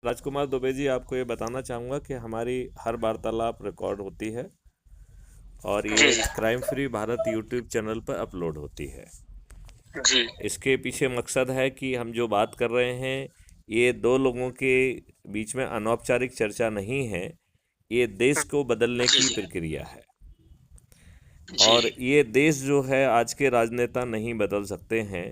राजकुमार दुबे जी, आपको ये बताना चाहूँगा कि हमारी हर वार्तालाप रिकॉर्ड होती है और जी ये crime free Bharat YouTube channel पर अपलोड होती है। जी इसके पीछे मकसद है कि हम जो बात कर रहे हैं, ये दो लोगों के बीच में अनौपचारिक चर्चा नहीं है, ये देश को बदलने जी की जी प्रक्रिया है। जी। और ये देश जो है, आज के राजनेता नहीं बदल सकते हैं,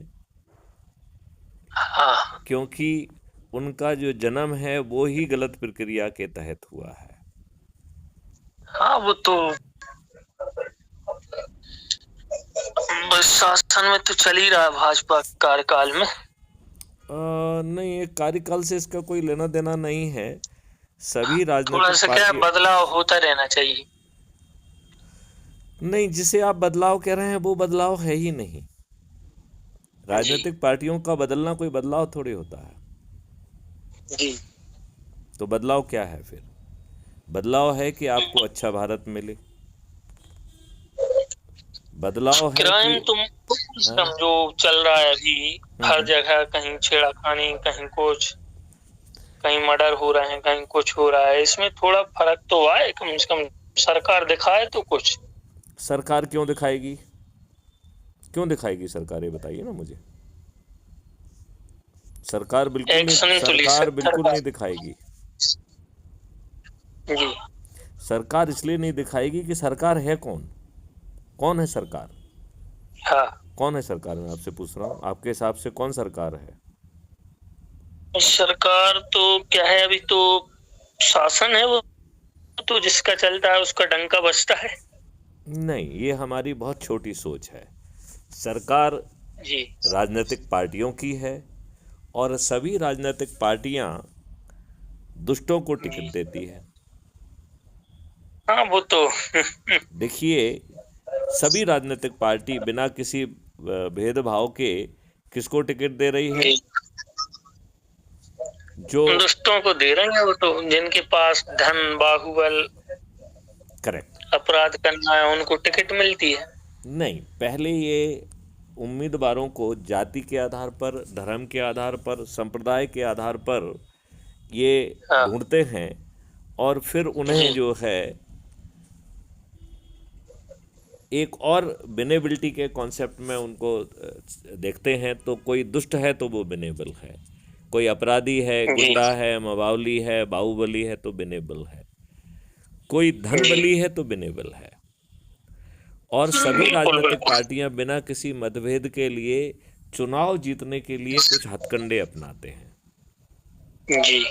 हाँ क्योंकि उनका जो जन्म है वो ही गलत प्रक्रिया के तहत हुआ है। हाँ, वो तो बस शासन में तो चल ही रहा है भाजपा कार्यकाल में। नहीं, ये कार्यकाल से इसका कोई लेना देना नहीं है। सभी थोड़ा राजनीतिक सा क्या है, पार्टी बदलाव होता रहना चाहिए। नहीं, जिसे आप बदलाव कह रहे हैं वो बदलाव है ही नहीं। जी राजनीतिक पार्टियों का बदलना कोई बदलाव थोड़ी होता है। जी। तो बदलाव क्या है फिर? बदलाव है कि आपको अच्छा भारत मिले। बदलाव है कि क्राइम तुम हाँ। समझो चल रहा है अभी हर हम्म। जगह, कहीं छेड़खानी, कहीं कुछ, कहीं मर्डर हो रहे हैं, कहीं कुछ हो रहा है। इसमें थोड़ा फर्क तो आए, कम से कम सरकार दिखाए तो कुछ। सरकार क्यों दिखाएगी? क्यों दिखाएगी सरकार, ये बताइए ना मुझे। एक्शन तो ली सरकार बिल्कुल सरकार। नहीं दिखाएगी। जी। सरकार इसलिए नहीं दिखाएगी कि सरकार है कौन? कौन है सरकार? हाँ, कौन है सरकार? मैं आपसे पूछ रहा हूँ, आपके हिसाब से कौन सरकार है? सरकार तो क्या है, अभी तो शासन है, वो तो जिसका चलता है उसका डंका बजता है। नहीं, ये हमारी बहुत छोटी सोच है। सरकार जी राजनीतिक पार्टियों की है और सभी राजनीतिक पार्टियां दुष्टों को जी। टिकट देती है। हाँ, वो तो देखिए, सभी राजनीतिक पार्टी बिना किसी भेदभाव के किसको टिकट दे रही है? जी, जो दुष्टों को दे रहे हैं, वो तो जिनके पास धन, बाहुबल, करेक्ट। अपराध करना है उनको टिकट मिलती है। नहीं, पहले ये उम्मीदवारों को जाति के आधार पर, धर्म के आधार पर, संप्रदाय के आधार पर ये हाँ ढूंढते हैं और फिर जी उन्हें जो है एक और बिनेबिलिटी के कॉन्सेप्ट में उनको देखते हैं। तो कोई दुष्ट है तो वो बिनेबल है, कोई अपराधी है, जी गुंडा है, मवावली है, बाहुबली है तो बिनेबल है, कोई जी। धनबली है तो बिनेबल है। और सभी बिल्कुल राजनीतिक बिल्कुल। पार्टियां बिना किसी मतभेद के लिए चुनाव जीतने के लिए कुछ हथकंडे अपनाते हैं। जी।